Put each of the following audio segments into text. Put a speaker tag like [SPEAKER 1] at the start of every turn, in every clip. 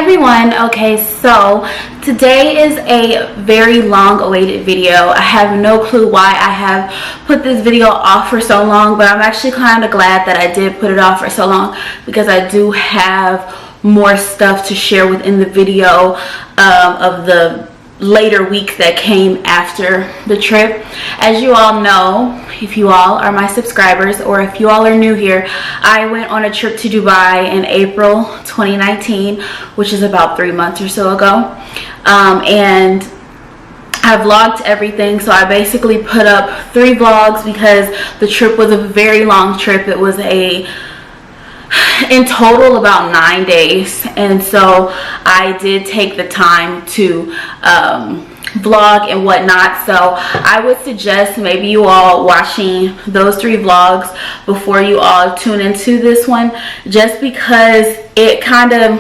[SPEAKER 1] everyone. Okay, so today is a very long awaited video. I have no clue why I have put this video off for so long, but I'm actually kind of glad that I did put it off for so long because I do have more stuff to share within the video of the later weeks that came after the trip. As you all know, if you all are my subscribers or if you all are new here, I went on a trip to Dubai in April 2019, which is about 3 months or so ago, and I vlogged everything. So I basically put up 3 vlogs because the trip was a very long trip. It was in total about 9 days, and so I did take the time to vlog and whatnot. So I would suggest maybe you all watching those 3 vlogs before you all tune into this one, just because it kind of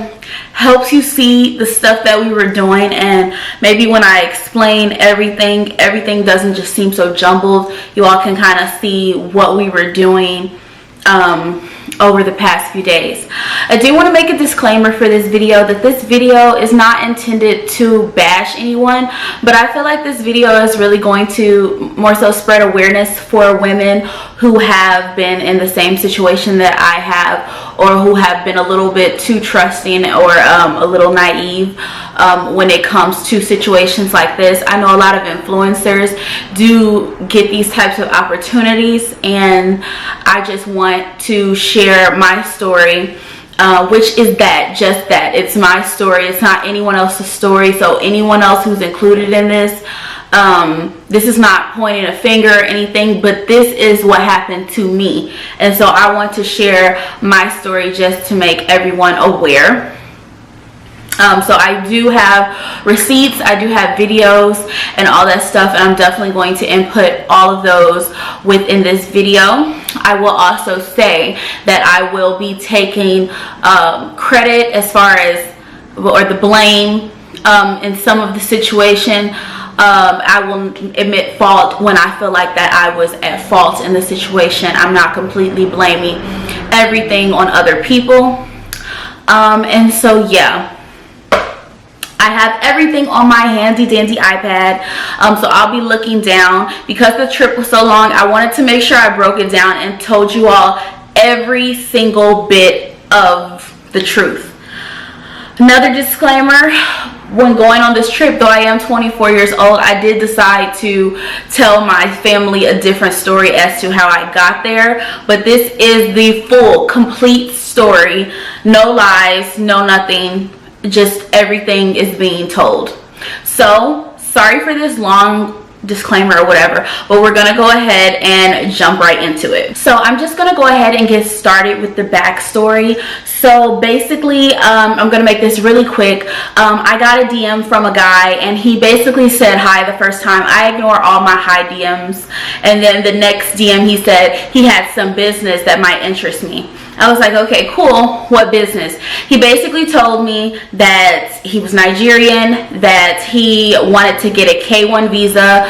[SPEAKER 1] helps you see the stuff that we were doing, and maybe when I explain everything doesn't just seem so jumbled. You all can kind of see what we were doing over the past few days. I do want to make a disclaimer for this video that this video is not intended to bash anyone, but I feel like this video is really going to more so spread awareness for women who have been in the same situation that I have, or who have been a little bit too trusting or a little naive when it comes to situations like this. I know a lot of influencers do get these types of opportunities, and I just want to share my story, which is just that. It's my story. It's not anyone else's story. So anyone else who's included in this, this is not pointing a finger or anything, but this is what happened to me. And so I want to share my story just to make everyone aware. So I do have receipts, I do have videos and all that stuff, and I'm definitely going to input all of those within this video. I will also say that I will be taking credit as far as, or the blame in some of the situation. I will admit fault when I feel like that I was at fault in the situation. I'm not completely blaming everything on other people. And so yeah, I have everything on my handy dandy iPad, so I'll be looking down. Because the trip was so long, I wanted to make sure I broke it down and told you all every single bit of the truth. Another disclaimer, when going on this trip, though I am 24 years old, I did decide to tell my family a different story as to how I got there. But this is the full, complete story. No lies, no nothing. Just everything is being told. So sorry for this long disclaimer or whatever, but we're gonna go ahead and jump right into it. So I'm just gonna go ahead and get started with the backstory. So basically, I'm gonna make this really quick. I got a DM from a guy, and he basically said hi the first time. I ignore all my hi DMs, and then the next DM he said he had some business that might interest me. I was like, okay, cool, what business? He basically told me that he was Nigerian, that he wanted to get a K1 visa,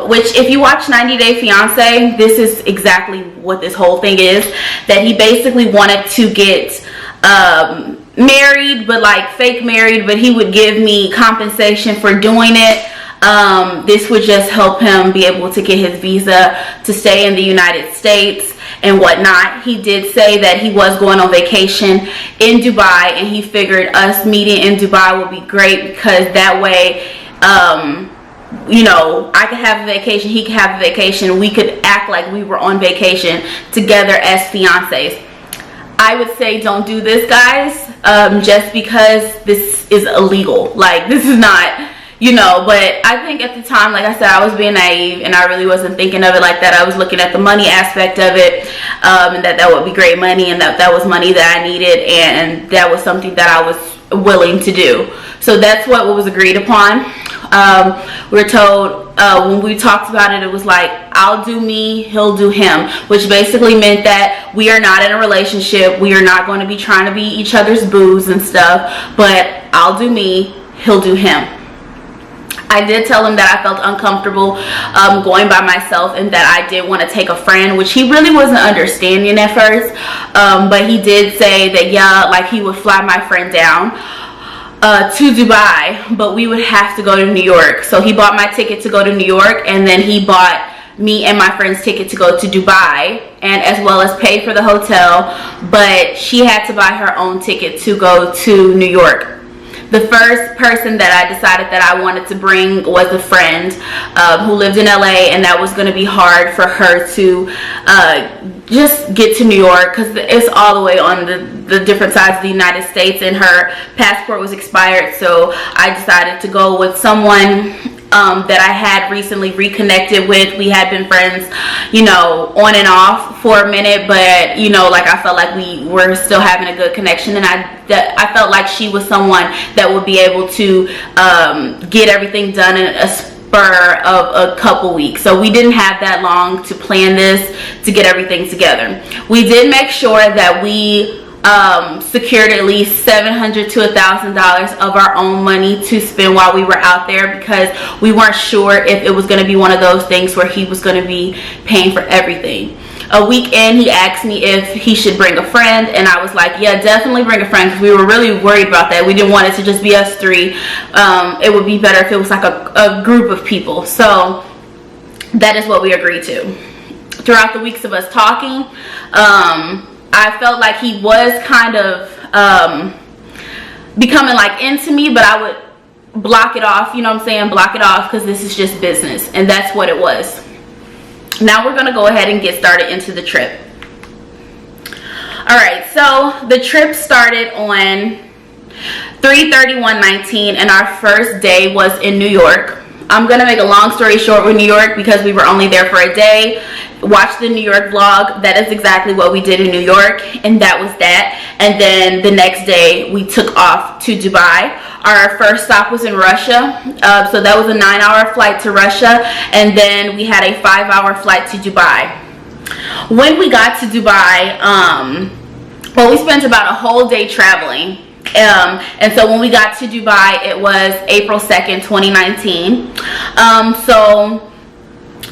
[SPEAKER 1] which if you watch 90 Day Fiance, this is exactly what this whole thing is, that he basically wanted to get married, but like fake married, but he would give me compensation for doing it. This would just help him be able to get his visa to stay in the United States and whatnot. He did say that he was going on vacation in Dubai, and he figured us meeting in Dubai would be great because that way, you know, I could have a vacation, he could have a vacation, we could act like we were on vacation together as fiancés. I would say don't do this, guys, just because this is illegal. Like, this is not, you know, but I think at the time, like I said, I was being naive and I really wasn't thinking of it like that. I was looking at the money aspect of it, and that would be great money, and that was money that I needed, and that was something that I was willing to do. So that's what was agreed upon. We were told, when we talked about it, it was like, I'll do me, he'll do him, which basically meant that we are not in a relationship. We are not going to be trying to be each other's boos and stuff, but I'll do me, he'll do him. I did tell him that I felt uncomfortable going by myself, and that I did want to take a friend, which he really wasn't understanding at first, but he did say that, yeah, like he would fly my friend down. to Dubai, but we would have to go to New York. So he bought my ticket to go to New York, and then he bought me and my friend's ticket to go to Dubai, and as well as pay for the hotel, but she had to buy her own ticket to go to New York. The first person that I decided that I wanted to bring was a friend who lived in LA, and that was going to be hard for her to just get to New York because it's all the way on the different sides of the United States, and her passport was expired. So I decided to go with someone that I had recently reconnected with. We had been friends, you know, on and off for a minute, but you know, like I felt like we were still having a good connection, and I felt like she was someone that would be able to get everything done in a spur of a couple weeks. So we didn't have that long to plan this, to get everything together. We did make sure that we secured at least $700 to $1,000 of our own money to spend while we were out there, because we weren't sure if it was going to be one of those things where he was going to be paying for everything. A week in, he asked me if he should bring a friend, and I was like, yeah, definitely bring a friend, because we were really worried about that. We didn't want it to just be us three. It would be better if it was like a group of people. So that is what we agreed to. Throughout the weeks of us talking, I felt like he was kind of becoming like into me, but I would block it off, you know what I'm saying? Block it off, because this is just business, and that's what it was. Now we're going to go ahead and get started into the trip. Alright, so the trip started on 3/31/19, and our first day was in New York. I'm going to make a long story short with New York because we were only there for a day. Watch the New York vlog. That is exactly what we did in New York, and that was that. And then the next day we took off to Dubai. Our first stop was in Russia, so that was a 9-hour flight to Russia, and then we had a 5-hour flight to Dubai. When we got to Dubai, well, we spent about a whole day traveling. And so when we got to Dubai, it was April 2nd, 2019. So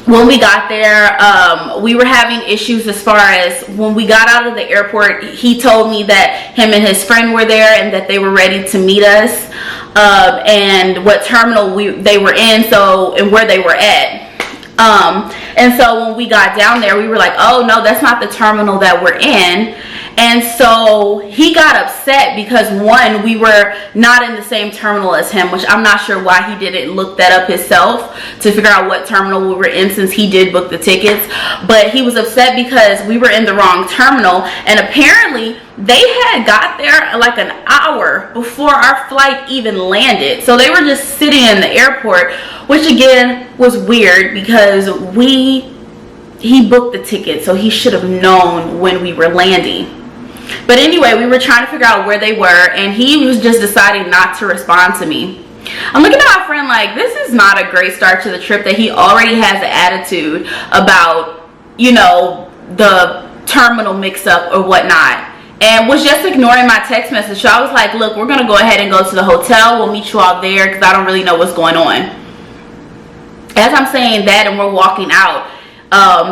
[SPEAKER 1] when we got there, we were having issues as far as when we got out of the airport. He told me that him and his friend were there and that they were ready to meet us, and what terminal they were in, and where they were at. And so when we got down there, we were like, oh no, that's not the terminal that we're in. And so he got upset because, one, we were not in the same terminal as him, which I'm not sure why he didn't look that up himself to figure out what terminal we were in, since he did book the tickets. But he was upset because we were in the wrong terminal, and apparently they had got there like an hour before our flight even landed. So they were just sitting in the airport, which again was weird because he booked the ticket, so he should have known when we were landing. But anyway, we were trying to figure out where they were, and he was just deciding not to respond to me. I'm looking at my friend like, this is not a great start to the trip, that he already has an attitude about, you know, the terminal mix-up or whatnot, and was just ignoring my text message. So I was like, look, we're going to go ahead and go to the hotel. We'll meet you all there, because I don't really know what's going on. As I'm saying that and we're walking out,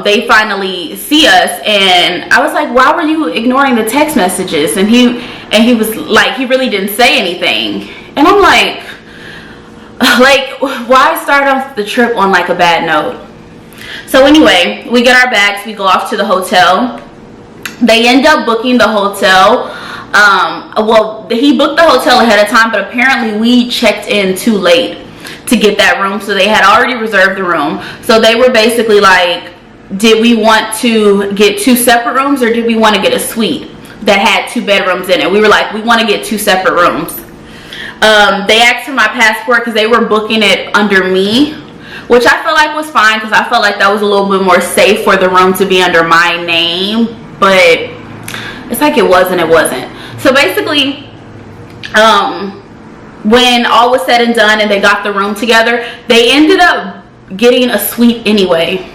[SPEAKER 1] they finally see us, and I was like, why were you ignoring the text messages? And he was like, he really didn't say anything. And I'm like, why start off the trip on like a bad note? So anyway, we get our bags, we go off to the hotel. They end up booking the hotel. Well, he booked the hotel ahead of time, but apparently we checked in too late to get that room, so they had already reserved the room. So they were basically like, did we want to get 2 separate rooms, or did we want to get a suite that had 2 bedrooms in it? We were like, we want to get 2 separate rooms. They asked for my passport because they were booking it under me, which I felt like was fine, because I felt like that was a little bit more safe for the room to be under my name. But it's like it wasn't. So basically, when all was said and done and they got the room together, they ended up getting a suite anyway.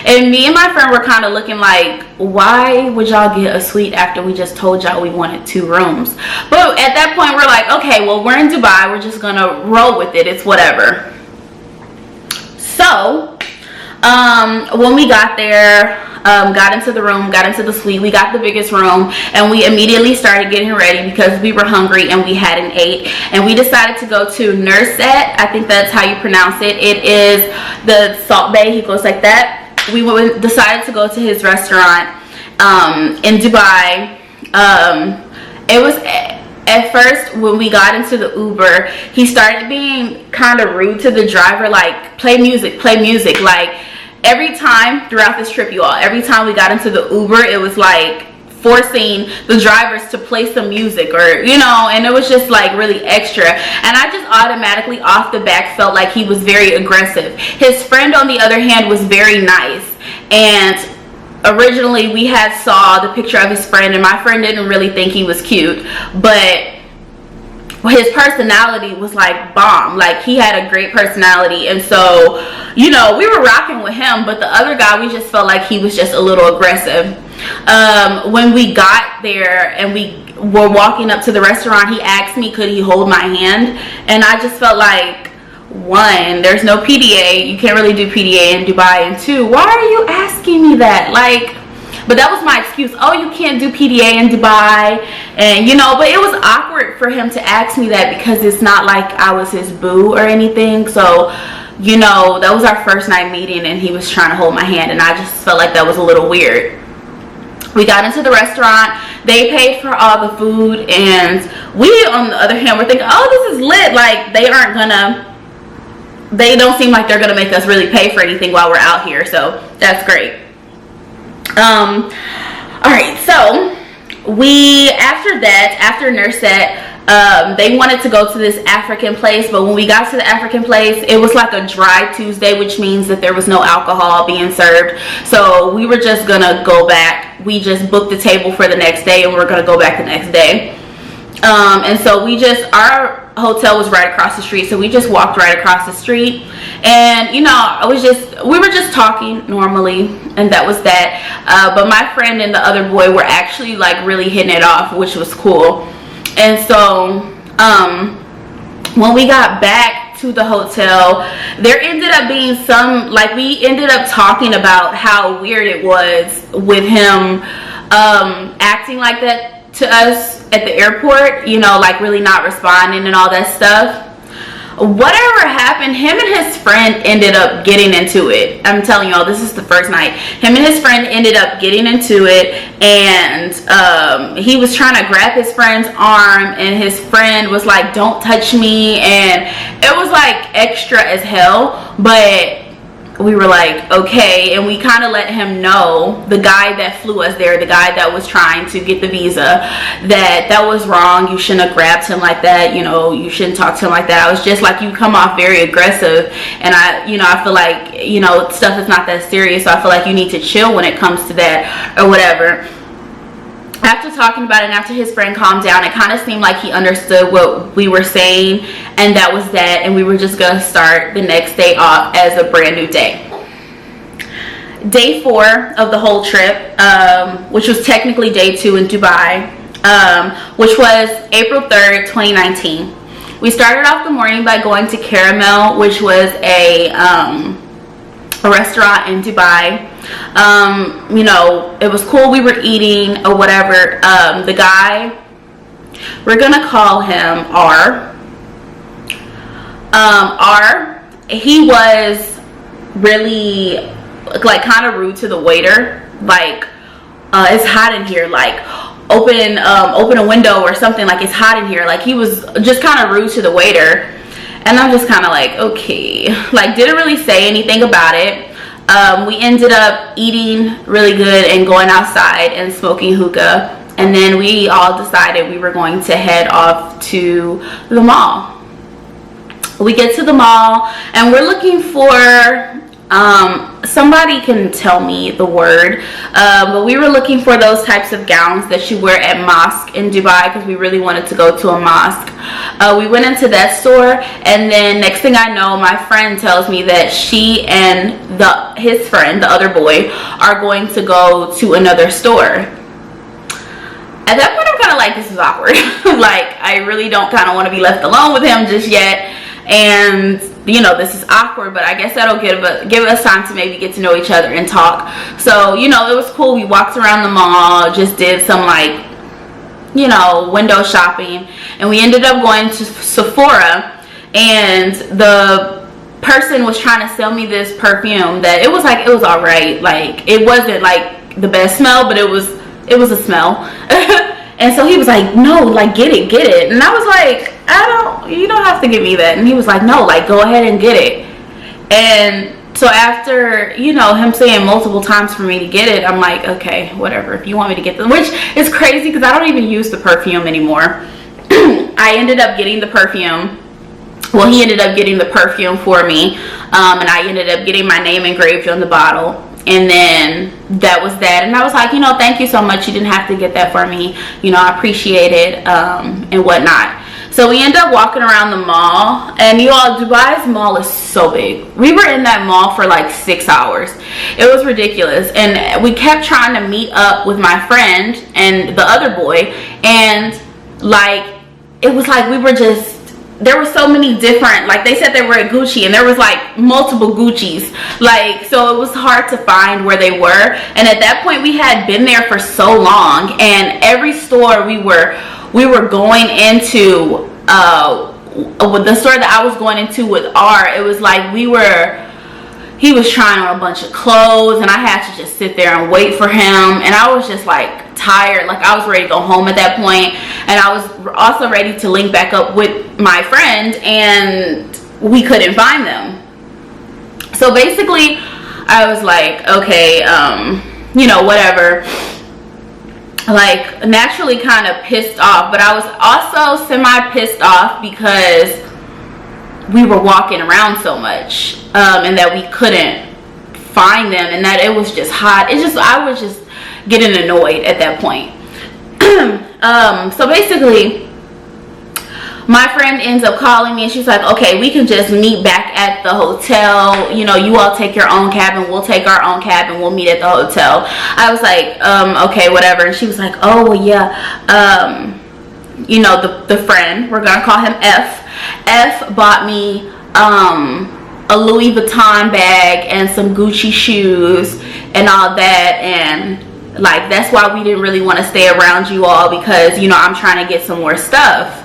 [SPEAKER 1] And me and my friend were kind of looking like, why would y'all get a suite after we just told y'all we wanted 2 rooms? But at that point, we're like, okay, well, we're in Dubai. We're just going to roll with it. It's whatever. So When we got there, got into the room, got into the suite, we got the biggest room, and we immediately started getting ready because we were hungry and we hadn't ate. And we decided to go to Nurset. I think that's how you pronounce it. It is the Salt Bay. He goes like that. We decided to go to his restaurant in Dubai. It was, at first when we got into the Uber, he started being kind of rude to the driver, like, play music, like, every time throughout this trip, you all, every time we got into the Uber, it was like forcing the drivers to play some music, or, you know, and it was just like really extra. And I just automatically off the back felt like he was very aggressive. His friend, on the other hand, was very nice. And originally we had saw the picture of his friend, and my friend didn't really think he was cute, but his personality was like bomb. Like, he had a great personality, and so, you know, we were rocking with him. But the other guy, we just felt like he was just a little aggressive. When we got there and we were walking up to the restaurant, he asked me could he hold my hand, and I just felt like, one, there's no PDA, you can't really do PDA in Dubai, and two, why are you asking me that? Like, but that was my excuse. Oh, you can't do PDA in Dubai, and you know, but it was awkward for him to ask me that because it's not like I was his boo or anything. So, you know, that was our first night meeting, and he was trying to hold my hand, and I just felt like that was a little weird. We got into the restaurant, they paid for all the food, and we, on the other hand, were thinking, oh, this is lit. Like, they don't seem like they're gonna make us really pay for anything while we're out here, so that's great. All right, so after Nurset, they wanted to go to this African place, but when we got to the African place, it was like a dry Tuesday, which means that there was no alcohol being served. So we were just gonna go back. We just booked the table for the next day, and we're gonna go back the next day. And so our hotel was right across the street, so we just walked right across the street, and, you know, we were just talking normally, and that was that. But my friend and the other boy were actually like really hitting it off, which was cool. And so when we got back to the hotel, there ended up being we ended up talking about how weird it was with him acting like that to us at the airport, you know, like really not responding and all that stuff. Whatever happened, him and his friend ended up getting into it. I'm telling y'all, this is the first night. Him and his friend ended up getting into it, and he was trying to grab his friend's arm, and his friend was like, don't touch me, and it was like extra as hell. But we were like, okay, and we kind of let him know, the guy that flew us there, the guy that was trying to get the visa, that was wrong. You shouldn't have grabbed him like that, you know, you shouldn't talk to him like that. I was just like, you come off very aggressive, and I feel like, you know, stuff is not that serious, so I feel like you need to chill when it comes to that, or whatever. After talking about it, and after his friend calmed down, it kind of seemed like he understood what we were saying, and that was that, and we were just gonna start the next day off as a brand new day. Day 4 of the whole trip, which was technically day 2 in Dubai, which was April 3rd, 2019. We started off the morning by going to Caramel, which was a restaurant in Dubai. You know, it was cool. We were eating or whatever. The guy, we're gonna call him R. He was really like kind of rude to the waiter. Like, it's hot in here. Like, open a window or something. Like, it's hot in here. Like, he was just kind of rude to the waiter. And I'm just kind of like, okay, like, didn't really say anything about it. We ended up eating really good and going outside and smoking hookah, and then we all decided we were going to head off to the mall. We get to the mall and we're looking for somebody can tell me the word, but we were looking for those types of gowns that you wear at mosque in Dubai, because we really wanted to go to a mosque. We went into that store, and then next thing I know, my friend tells me that she and his friend, the other boy, are going to go to another store. At that point, I'm kind of like, this is awkward. Like, I really don't kind of want to be left alone with him just yet. and you know, this is awkward, but I guess that'll give us time to maybe get to know each other and talk. So, you know, it was cool. We walked around the mall, just did some like, you know, window shopping, and we ended up going to Sephora, and the person was trying to sell me this perfume that it was all right. Like, it wasn't like the best smell, but it was a smell. And so he was like, no, like, get it. And I was like, you don't have to give me that. And he was like, no, like, go ahead and get it. And so after, you know, him saying multiple times for me to get it, I'm like, okay, whatever, if you want me to get them, which is crazy because I don't even use the perfume anymore. I ended up getting the perfume. Well, he ended up getting the perfume for me, and I ended up getting my name engraved on the bottle. And then that was that. And I was like, you know, thank you so much. You didn't have to get that for me. You know, I appreciate it, and whatnot. So we ended up walking around the mall, and you all, Dubai's mall is so big. We were in that mall for like 6 hours. It was ridiculous. And we kept trying to meet up with my friend and the other boy, and like, it was like we were just, there were so many different, like they said they were at Gucci, and there was like multiple Gucci's, like, so it was hard to find where they were. And at that point we had been there for so long, and every store we were going into, with the store that I was going into with R, it was like he was trying on a bunch of clothes, and I had to just sit there and wait for him, and I was just like tired, like I was ready to go home at that point. And I was also ready to link back up with my friend, and we couldn't find them. So basically I was like, okay, you know, whatever, like naturally kind of pissed off, but I was also semi pissed off because we were walking around so much, and that we couldn't find them, and that it was just hot. I was just getting annoyed at that point. So basically my friend ends up calling me, and she's like, okay, we can just meet back at the hotel. You know, you all take your own cab, and we'll take our own cab, and we'll meet at the hotel. I was like, okay, whatever. And she was like, oh, well, yeah, you know, the friend, we're gonna call him F bought me a Louis Vuitton bag and some Gucci shoes and all that, and like, that's why we didn't really want to stay around you all, because, you know, I'm trying to get some more stuff.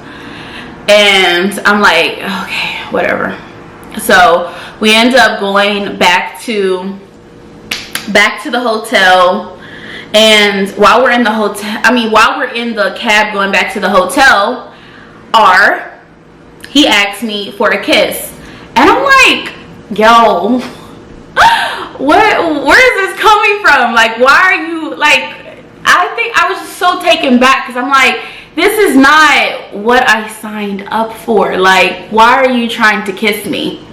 [SPEAKER 1] And I'm like, okay, whatever. So we end up going back to the hotel, and while we're in the cab going back to the hotel, he asked me for a kiss, and I'm like, yo, where is this coming from? Like, why are you, like, I think I was just so taken back, because I'm like, this is not what I signed up for. Like, why are you trying to kiss me?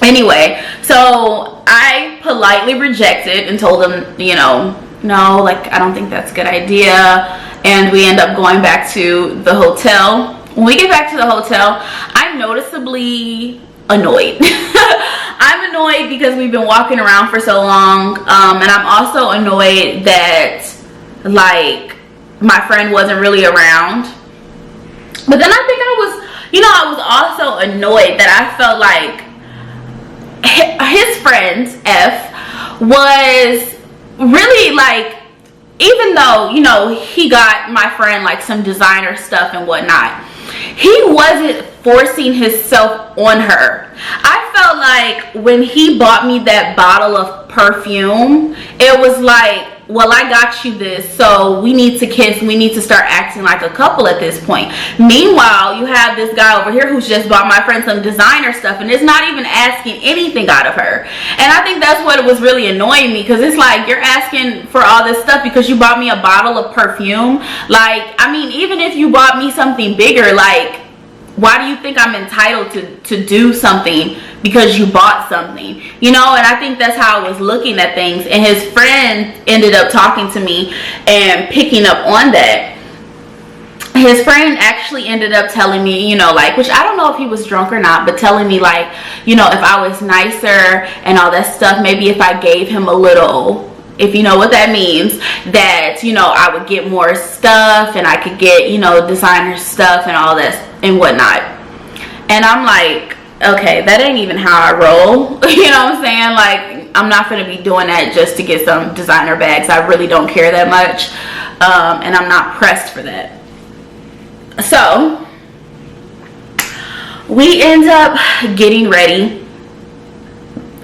[SPEAKER 1] Anyway, so I politely rejected and told him, you know, no, like, I don't think that's a good idea. And we end up going back to the hotel. When we get back to the hotel, I'm noticeably annoyed. I'm annoyed because we've been walking around for so long, and I'm also annoyed that, like, my friend wasn't really around. But then I think I was also annoyed that I felt like his friend F was really, like, even though, you know, he got my friend like some designer stuff and whatnot, he wasn't forcing himself on her. I felt like when he bought me that bottle of perfume, it was like, well, I got you this, so we need to kiss, we need to start acting like a couple at this point. Meanwhile, you have this guy over here who's just bought my friend some designer stuff, and is not even asking anything out of her. And I think that's what was really annoying me, because it's like, you're asking for all this stuff because you bought me a bottle of perfume. Like, I mean, even if you bought me something bigger, like, why do you think I'm entitled to do something because you bought something, you know? And I think that's how I was looking at things. And his friend ended up talking to me and picking up on that. His friend actually ended up telling me, you know, like, which I don't know if he was drunk or not, but telling me, like, you know, if I was nicer and all that stuff, maybe if I gave him a little, if you know what that means, that, you know, I would get more stuff, and I could get, you know, designer stuff and all that and whatnot. And I'm like, okay, that ain't even how I roll. You know what I'm saying? Like, I'm not gonna be doing that just to get some designer bags. I really don't care that much, and I'm not pressed for that. So we end up getting ready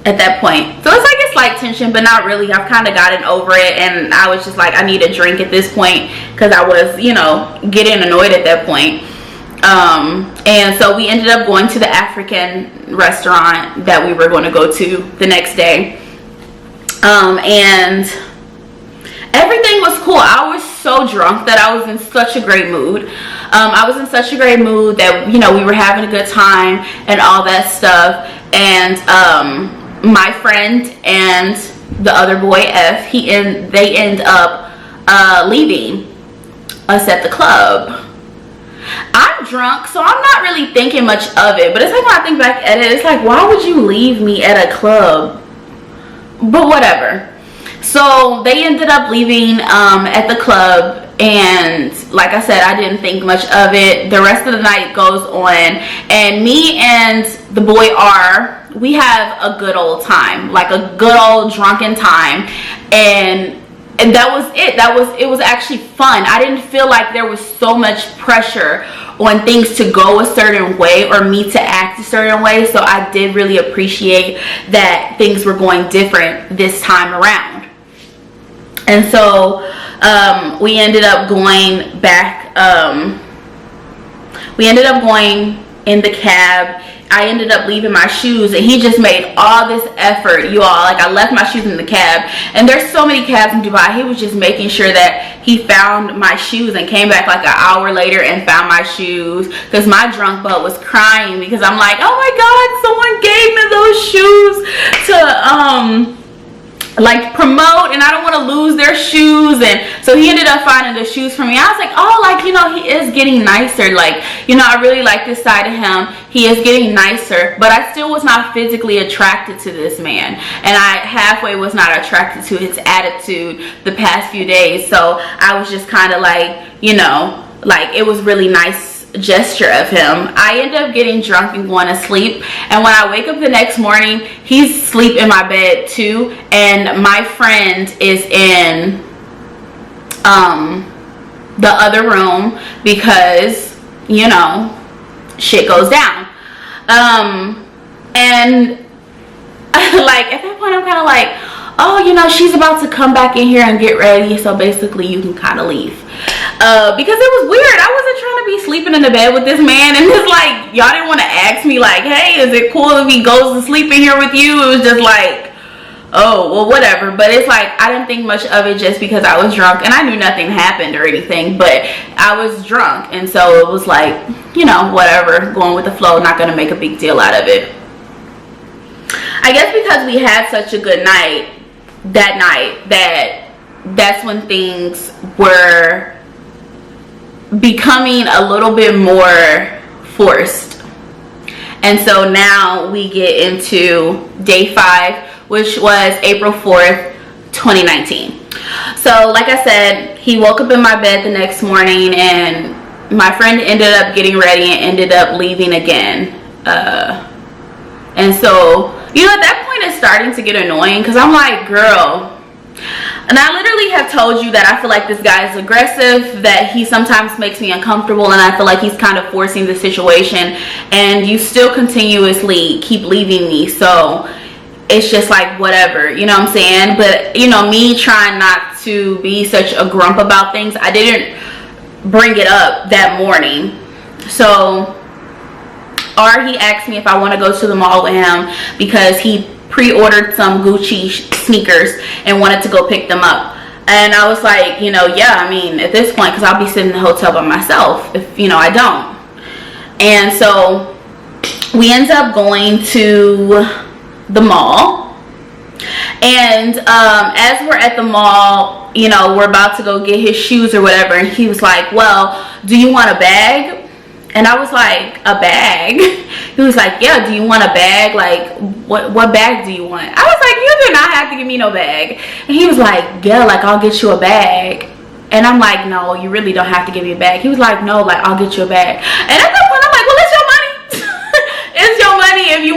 [SPEAKER 1] at that point. So it's like a slight tension, but not really. I've kind of gotten over it, and I was just like, I need a drink at this point, because I was, you know, getting annoyed at that point. And so we ended up going to the African restaurant that we were going to go to the next day. And everything was cool. I was so drunk that I was in such a great mood. I was in such a great mood that, you know, we were having a good time and all that stuff. And my friend and the other boy F, they end up leaving us at the club. I'm drunk, so I'm not really thinking much of it, but it's like when I think back at it, it's like, why would you leave me at a club? But whatever. So they ended up leaving at the club, and like I said, I didn't think much of it. The rest of the night goes on, and me and the boy R, we have a good old time, like a good old drunken time. And that was it. It was actually fun. I didn't feel like there was so much pressure on things to go a certain way or me to act a certain way. So I did really appreciate that things were going different this time around. And so we ended up going back. We ended up going in the cab. I ended up leaving my shoes, and he just made all this effort, you all. Like, I left my shoes in the cab, and there's so many cabs in Dubai. He was just making sure that he found my shoes and came back like an hour later and found my shoes, because my drunk butt was crying, because I'm like, oh my God, someone gave me those shoes to like promote, and I don't want to lose their shoes. And so he ended up finding the shoes for me. I was like, oh, like, you know, he is getting nicer. Like, you know, I really like this side of him. He is getting nicer, but I still was not physically attracted to this man, and I halfway was not attracted to his attitude the past few days. So I was just kind of like, you know, like, it was really nice gesture of him. I end up getting drunk and going to sleep, and when I wake up the next morning, he's asleep in my bed too, and my friend is in the other room, because, you know, shit goes down. And like, at that point, I'm kind of like, oh, you know, she's about to come back in here and get ready, so basically you can kind of leave. Because it was weird. I wasn't trying to be sleeping in the bed with this man, and it's like, y'all didn't want to ask me like, hey, is it cool if he goes to sleep in here with you? It was just like, oh, well, whatever. But it's like, I didn't think much of it just because I was drunk, and I knew nothing happened or anything, but I was drunk, and so it was like, you know, whatever, going with the flow, not gonna make a big deal out of it. I guess because we had such a good night that night, that's when things were becoming a little bit more forced. And so now we get into day 5, which was April 4th, 2019. So like I said, he woke up in my bed the next morning, and my friend ended up getting ready and ended up leaving again. And so, you know, at that point it's starting to get annoying, because I'm like, girl. And I literally have told you that I feel like this guy is aggressive, that he sometimes makes me uncomfortable, and I feel like he's kind of forcing the situation, and you still continuously keep leaving me. So it's just like, whatever, you know what I'm saying? But, you know, me trying not to be such a grump about things, I didn't bring it up that morning. So, or he asked me if I want to go to the mall with him, because he pre-ordered some Gucci sneakers and wanted to go pick them up. And I was like, you know, yeah, I mean, at this point, because I'll be sitting in the hotel by myself if, you know, I don't. And so we end up going to the mall, and as we're at the mall, you know, we're about to go get his shoes or whatever, and he was like, well, do you want a bag? And I was like, a bag? He was like, yeah, do you want a bag? Like, what bag do you want? I was like, you do not have to give me no bag. And he was like, yeah, like, I'll get you a bag. And I'm like, no, you really don't have to give me a bag. He was like, no, like, I'll get you a bag. And at that point, I'm like, well, it's your money.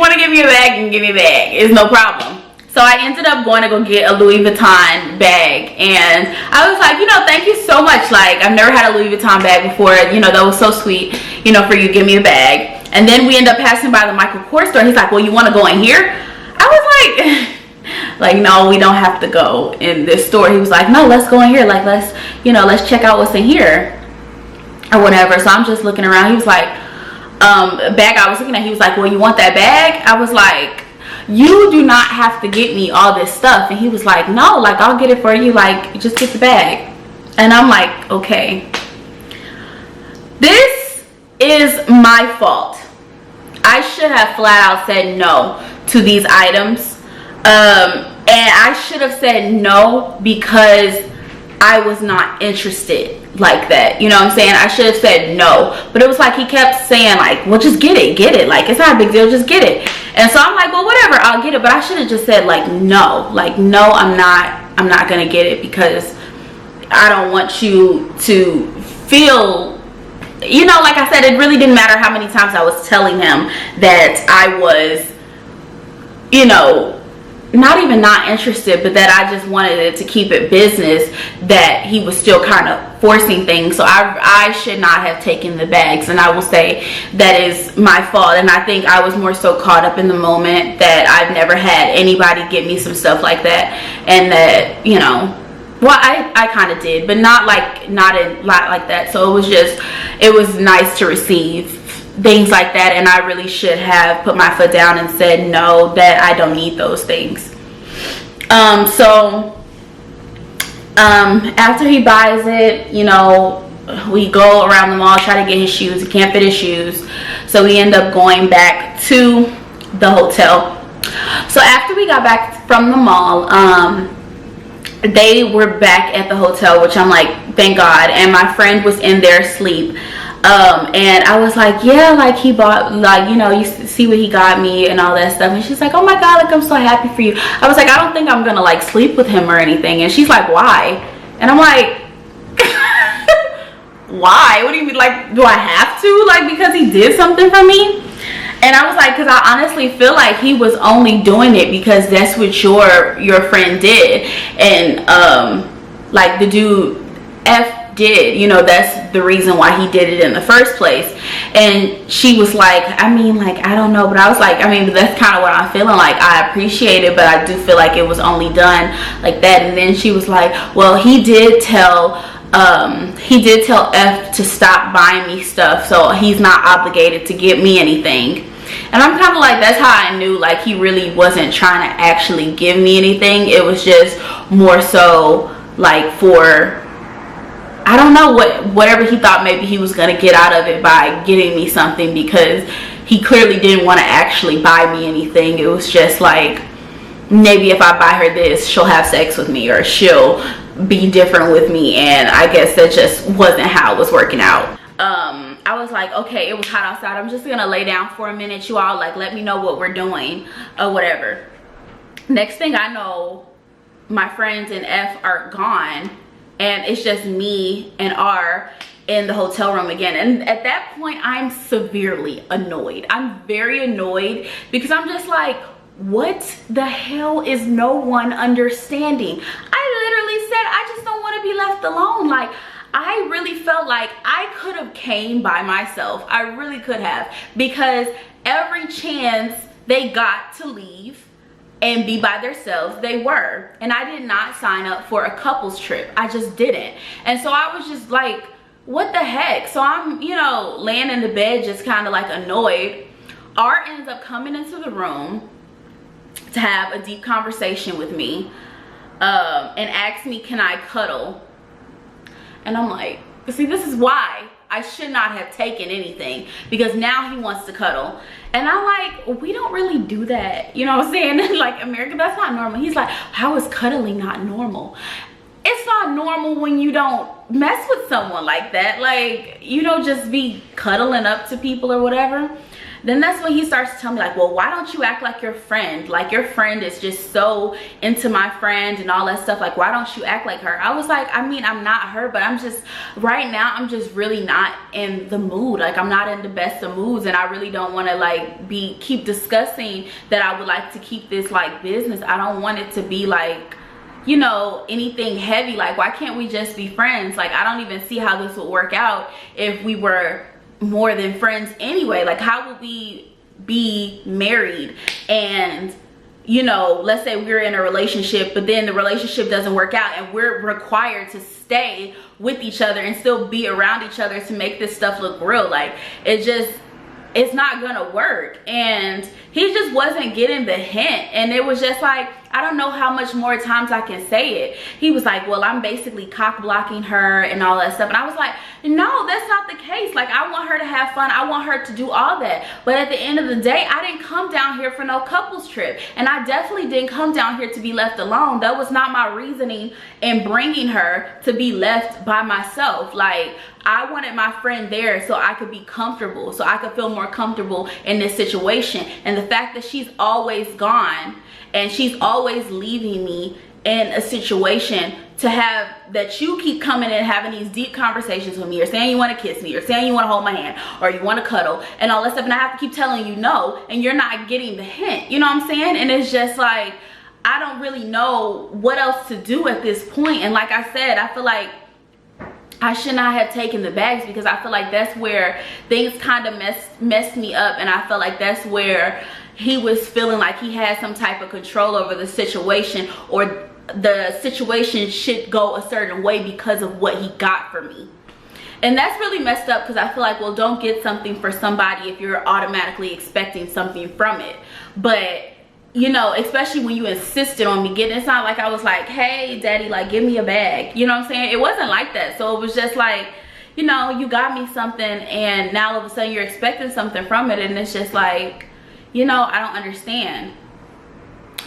[SPEAKER 1] want to give me a bag, you can give me a bag. It's no problem. So I ended up going to go get a Louis Vuitton bag, and I was like, you know, thank you so much. Like, I've never had a Louis Vuitton bag before. You know, that was so sweet, you know, for you to give me a bag. And then we end up passing by the Michael Kors store. He's like, well, you want to go in here? I was like, no, we don't have to go in this store. He was like, no, let's go in here. Like, let's check out what's in here or whatever. So I'm just looking around. He was like, bag I was looking at, he was like, well, you want that bag? I was like, you do not have to get me all this stuff. And he was like, no, like, I'll get it for you. Like, just get the bag. And I'm like, okay, this is my fault. I should have flat out said no to these items. And I should have said no because I was not interested like that. You know what I'm saying? I should have said no. But it was like he kept saying like, well, just get it. Like, it's not a big deal, just get it. And so I'm like, well, whatever, I'll get it. But I should have just said like, no. Like, no, I'm not gonna get it because I don't want you to feel, you know, like I said, it really didn't matter how many times I was telling him that I was, you know, not even not interested, but that I just wanted it to keep it business, that he was still kind of forcing things. So I should not have taken the bags, and I will say that is my fault. And I think I was more so caught up in the moment that I've never had anybody get me some stuff like that, and that, you know, well, I kind of did, but not in lot like that. So it was nice to receive things like that, and I really should have put my foot down and said no, that I don't need those things. After he buys it, you know, we go around the mall, try to get his shoes. He can't fit his shoes, so we end up going back to the hotel. So after we got back from the mall, they were back at the hotel, which I'm like, thank God. And my friend was in there asleep. And I was like, yeah, like, he bought, like, you know, you see what he got me and all that stuff. And she's like, oh my God, like, I'm so happy for you. I was like, I don't think I'm gonna like sleep with him or anything. And she's like, why? And I'm like, why? What do you mean? Like, do I have to? Like, because he did something for me? And I was like, because I honestly feel like he was only doing it because that's what your friend did. And like, the dude F did, you know, that's the reason why he did it in the first place. And she was like, I mean, like, I don't know. But I was like, I mean, that's kind of what I'm feeling. Like, I appreciate it, but I do feel like it was only done like that. And then she was like, well, he did tell F to stop buying me stuff, so he's not obligated to get me anything. And I'm kind of like, that's how I knew, like, he really wasn't trying to actually give me anything. It was just more so like for, I don't know, whatever he thought maybe he was gonna get out of it by getting me something, because he clearly didn't want to actually buy me anything. It was just like, maybe if I buy her this, she'll have sex with me, or she'll be different with me. And I guess that just wasn't how it was working out. I was like, okay, it was hot outside, I'm just gonna lay down for a minute, you all, like, let me know what we're doing or whatever. Next thing I know, my friends and F are gone, and it's just me and R in the hotel room again. And at that point, I'm severely annoyed. I'm very annoyed, because I'm just like, what the hell is no one understanding? I literally said, I just don't want to be left alone. Like, I really felt like I could have came by myself. I really could have, because every chance they got to leave and be by themselves, they were. And I did not sign up for a couples trip. I just didn't. And so I was just like, what the heck? So I'm, you know, laying in the bed just kind of like annoyed. R ends up coming into the room to have a deep conversation with me, and asked me, can I cuddle? And I'm like, see, this is why I should not have taken anything, because now he wants to cuddle. And I'm like, we don't really do that, you know what I'm saying? Like, America, that's not normal. He's like, how is cuddling not normal? It's not normal when you don't mess with someone like that. Like, you don't just be cuddling up to people or whatever. Then that's when he starts to tell me like, well, why don't you act like your friend? Like, your friend is just so into my friend and all that stuff. Like, why don't you act like her? I was like, I mean, I'm not her, but I'm just, right now, I'm just really not in the mood. Like, I'm not in the best of moods, and I really don't want to like keep discussing that I would like to keep this like business. I don't want it to be like, you know, anything heavy. Like, why can't we just be friends? Like, I don't even see how this would work out if we were more than friends anyway. Like, how would we be married and, you know, let's say we're in a relationship, but then the relationship doesn't work out and we're required to stay with each other and still be around each other to make this stuff look real. Like, it's not gonna work. And he just wasn't getting the hint, and it was just like, I don't know how much more times I can say it. He was like, well, I'm basically cock blocking her and all that stuff. And I was like, no, that's not the case. Like, I want her to have fun. I want her to do all that. But at the end of the day, I didn't come down here for no couples trip. And I definitely didn't come down here to be left alone. That was not my reasoning in bringing her, to be left by myself. Like, I wanted my friend there so I could be comfortable, so I could feel more comfortable in this situation. And the fact that she's always gone and she's always leaving me in a situation to have that you keep coming and having these deep conversations with me, or saying you want to kiss me, or saying you want to hold my hand, or you want to cuddle and all that stuff, and I have to keep telling you no, and you're not getting the hint, you know what I'm saying? And it's just like, I don't really know what else to do at this point. And like I said, I feel like I should not have taken the bags, because I feel like that's where things kind of messed me up, and I felt like that's where he was feeling like he had some type of control over the situation, or the situation should go a certain way because of what he got for me. And that's really messed up, because I feel like, well, don't get something for somebody if you're automatically expecting something from it. But, you know, especially when you insisted on me getting, it's not like I was like, hey daddy, like, give me a bag, you know what I'm saying? It wasn't like that. So it was just like, you know, you got me something and now all of a sudden you're expecting something from it, and it's just like, you know, I don't understand.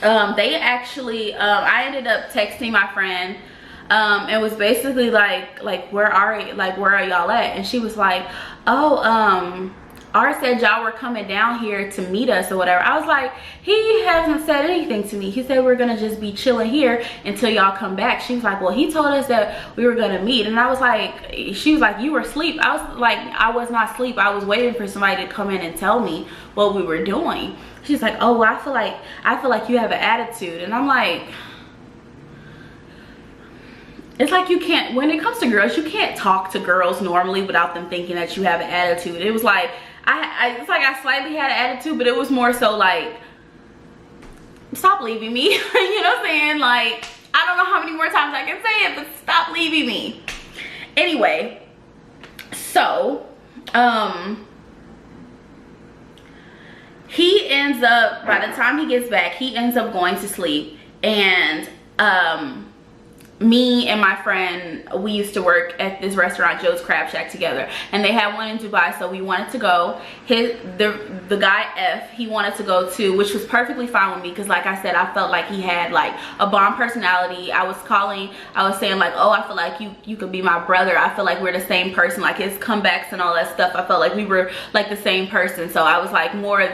[SPEAKER 1] They actually, I ended up texting my friend, and was basically like, where are y'all at? And she was like, oh, R said y'all were coming down here to meet us or whatever. I was like, he hasn't said anything to me. He said we're gonna just be chilling here until y'all come back. She was like, well, he told us that we were gonna meet. And I was like, she was like, you were asleep. I was like, I was not asleep. I was waiting for somebody to come in and tell me what we were doing. She's like, oh, well, I feel like you have an attitude. And I'm like, it's like, you can't, when it comes to girls, you can't talk to girls normally without them thinking that you have an attitude. It was like, it's like I slightly had an attitude, but it was more so like, stop leaving me. You know what I'm saying? Like, I don't know how many more times I can say it, but stop leaving me. Anyway, so, he ends up, by the time he gets back, he ends up going to sleep. And, me and my friend, we used to work at this restaurant, Joe's Crab Shack, together, and they had one in Dubai, so we wanted to go. The guy F, he wanted to go too, which was perfectly fine with me, because like I said, I felt like he had like a bomb personality. I was saying like, oh, I feel like you could be my brother. I feel like we're the same person, like his comebacks and all that stuff. I felt like we were like the same person. So I was like more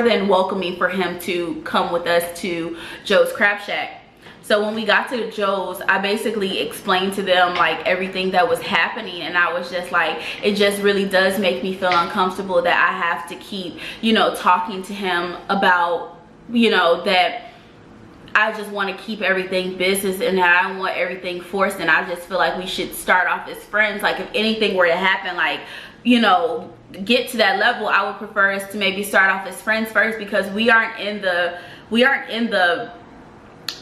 [SPEAKER 1] than welcoming for him to come with us to Joe's Crab Shack. So when we got to Joe's, I basically explained to them like everything that was happening, and I was just like, it just really does make me feel uncomfortable that I have to keep, you know, talking to him about, you know, that I just want to keep everything business and that I don't want everything forced, and I just feel like we should start off as friends. Like, if anything were to happen, like, you know, get to that level, I would prefer us to maybe start off as friends first, because we aren't in the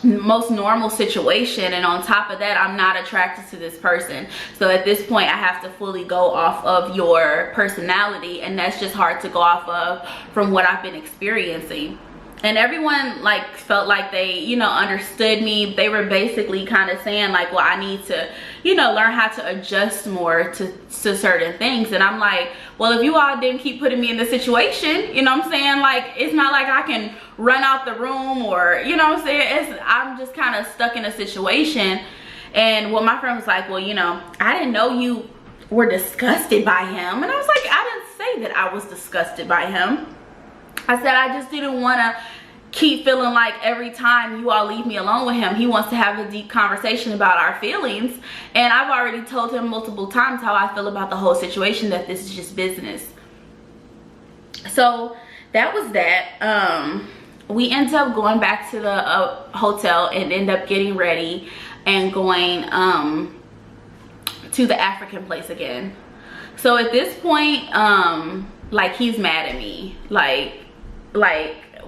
[SPEAKER 1] most normal situation, and on top of that, I'm not attracted to this person. So at this point, I have to fully go off of your personality, and that's just hard to go off of from what I've been experiencing. And everyone like felt like they, you know, understood me. They were basically kind of saying like, well, I need to, you know, learn how to adjust more to certain things. And I'm like, well, if you all didn't keep putting me in the situation, you know what I'm saying? Like, it's not like I can run out the room, or, you know what I'm saying? I'm just kind of stuck in a situation. And well, my friend was like, well, you know, I didn't know you were disgusted by him. And I was like, I didn't say that I was disgusted by him. I said I just didn't want to keep feeling like every time you all leave me alone with him, he wants to have a deep conversation about our feelings. And I've already told him multiple times how I feel about the whole situation, that this is just business. So that was that. We ended up going back to the hotel and end up getting ready and going to the African place again. So at this point, like, he's mad at me. Like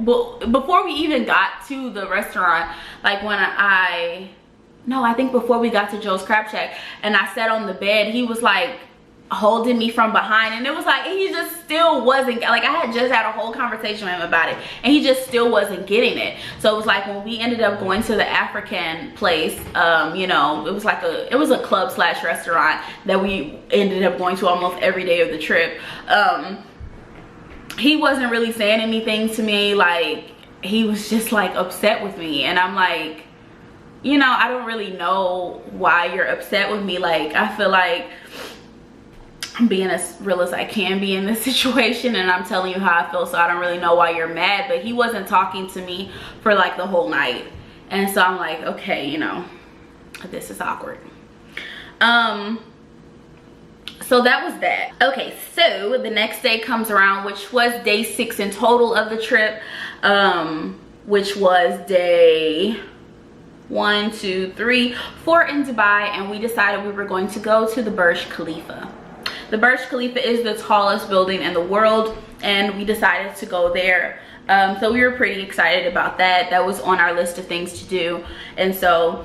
[SPEAKER 1] before we even got to the restaurant, like when I think before we got to Joe's Crab Shack and I sat on the bed, he was like holding me from behind, and it was like he just still wasn't, like, I had just had a whole conversation with him about it and he just still wasn't getting it. So it was like when we ended up going to the African place, you know, it was a club slash restaurant that we ended up going to almost every day of the trip. He wasn't really saying anything to me. Like, he was just like upset with me, and I'm like, you know, I don't really know why you're upset with me. Like, I feel like I'm being as real as I can be in this situation, and I'm telling you how I feel, so I don't really know why you're mad. But he wasn't talking to me for like the whole night, and so I'm like, okay, you know, this is awkward. So that was that. Okay, so the next day comes around, which was day 6 in total of the trip, which was day 1, 2, 3, 4 in Dubai, and we decided we were going to go to the Burj Khalifa. The Burj Khalifa is the tallest building in the world, and we decided to go there. So we were pretty excited about that. That was on our list of things to do, and so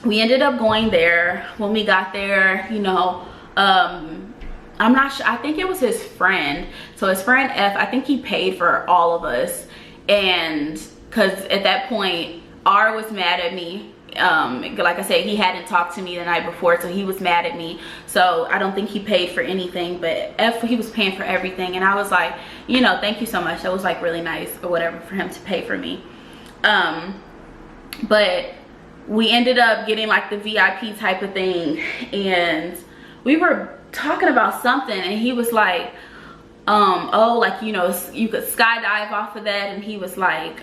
[SPEAKER 1] we ended up going there. When we got there, you know, I'm not sure, I think it was his friend. So his friend F, I think he paid for all of us, and because at that point R was mad at me. Like I said, he hadn't talked to me the night before, so he was mad at me. So I don't think he paid for anything, but F, he was paying for everything, and I was like, you know, thank you so much, that was like really nice or whatever for him to pay for me. But we ended up getting like the VIP type of thing, and we were talking about something, and he was like, oh, like, you know, you could skydive off of that. And he was like,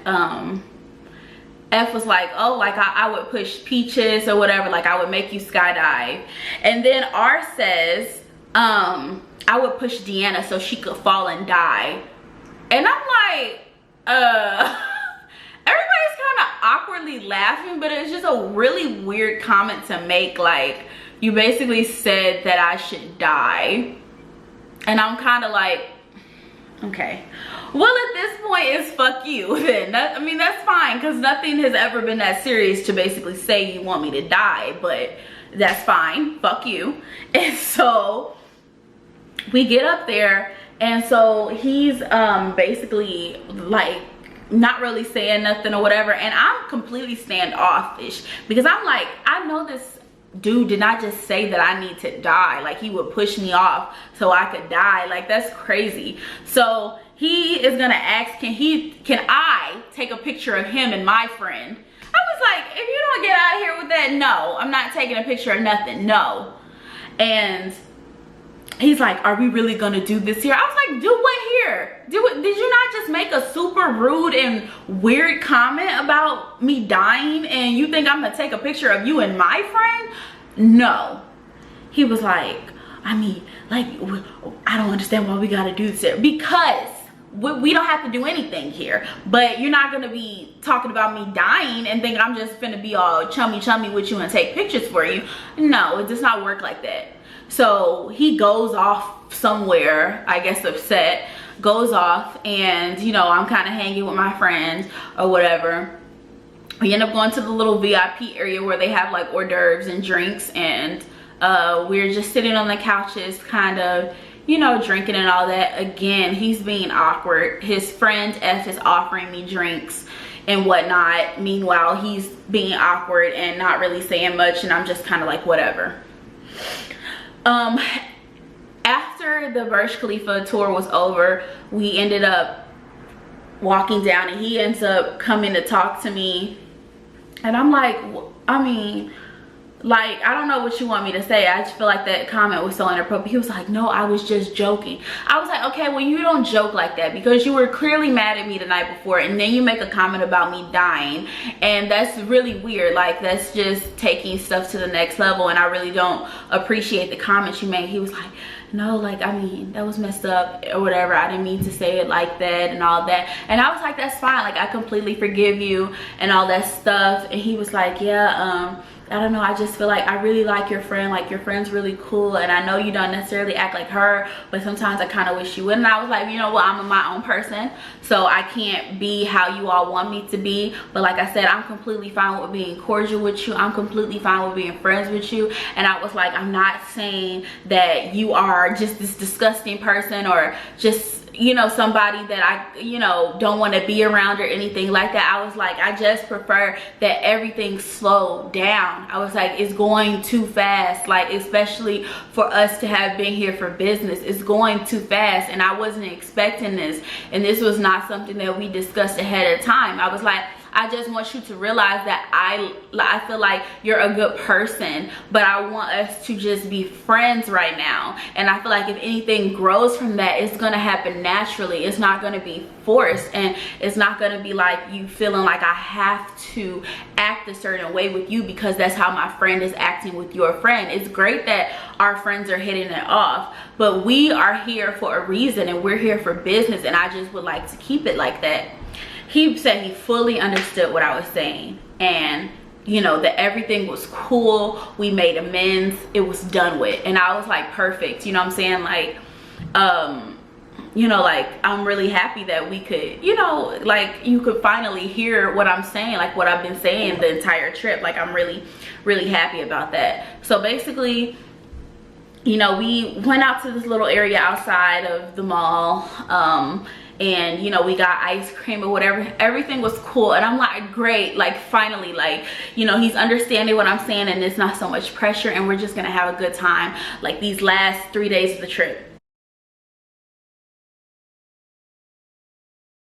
[SPEAKER 1] F was like, oh, like I would push Peaches or whatever, like I would make you skydive. And then R says, I would push Deanna so she could fall and die. And I'm like, everybody's kind of awkwardly laughing, but it's just a really weird comment to make. Like, you basically said that I should die. And I'm kind of like, okay, well, at this point it's fuck you then. I mean, that's fine, because nothing has ever been that serious to basically say you want me to die, but that's fine, fuck you. And so we get up there, and so he's basically like not really saying nothing or whatever, and I'm completely standoffish because I'm like, I know this dude did not just say that I need to die. Like, he would push me off so I could die. Like, that's crazy. So he is gonna ask, can I take a picture of him and my friend? I was like, if you don't get out of here with that, no, I'm not taking a picture of nothing, no. And he's like, are we really gonna do this here? I was like, do what here? Do it. Did you not just make a super rude and weird comment about me dying, and you think I'm gonna take a picture of you and my friend? No. He was like, I mean, like, I don't understand why we gotta do this here. Because we don't have to do anything here, but you're not gonna be talking about me dying and think I'm just gonna be all chummy with you and take pictures for you. No, it does not work like that. So he goes off somewhere, I guess upset, goes off, and you know, I'm kind of hanging with my friends or whatever. We end up going to the little VIP area where they have like hors d'oeuvres and drinks, and we're just sitting on the couches kind of, you know, drinking and all that. Again, he's being awkward. His friend F is offering me drinks and whatnot. Meanwhile, he's being awkward and not really saying much, and I'm just kind of like, whatever. After the Burj Khalifa tour was over, we ended up walking down, and he ends up coming to talk to me, and I'm like, I mean, like, I don't know what you want me to say. I just feel like that comment was so inappropriate. He was like, no, I was just joking. I was like, okay, well, you don't joke like that, because you were clearly mad at me the night before, and then you make a comment about me dying, and that's really weird. Like, that's just taking stuff to the next level, and I really don't appreciate the comments you made. He was like, no, like, I mean, that was messed up or whatever. I didn't mean to say it like that and all that. And I was like, that's fine. Like, I completely forgive you and all that stuff. And he was like, yeah, I don't know, I just feel like I really like your friend. Like, your friend's really cool, and I know you don't necessarily act like her, but sometimes I kind of wish you would. And I was like, you know what, I'm my own person, so I can't be how you all want me to be. But like I said, I'm completely fine with being cordial with you. I'm completely fine with being friends with you. And I was like, I'm not saying that you are just this disgusting person, or just, you know, somebody that I, you know, don't want to be around or anything like that. I was like, I just prefer that everything slow down. I was like, it's going too fast, like, especially for us to have been here for business. It's going too fast, and I wasn't expecting this, and this was not something that we discussed ahead of time. I was like, I just want you to realize that I feel like you're a good person, but I want us to just be friends right now. And I feel like if anything grows from that, it's gonna happen naturally. It's not gonna be forced, and it's not gonna be like you feeling like I have to act a certain way with you because that's how my friend is acting with your friend. It's great that our friends are hitting it off, but we are here for a reason, and we're here for business, and I just would like to keep it like that. He said he fully understood what I was saying, and you know, that everything was cool. We made amends. It was done with. And I was like, perfect. You know what I'm saying? Like, you know, like, I'm really happy that we could, you know, like, you could finally hear what I'm saying, like what I've been saying the entire trip. Like, I'm really, really happy about that. So basically, you know, we went out to this little area outside of the mall, and you know, we got ice cream or whatever. Everything was cool, and I'm like, great, like, finally, like, you know, he's understanding what I'm saying, and it's not so much pressure, and we're just gonna have a good time, like, these last 3 days of the trip.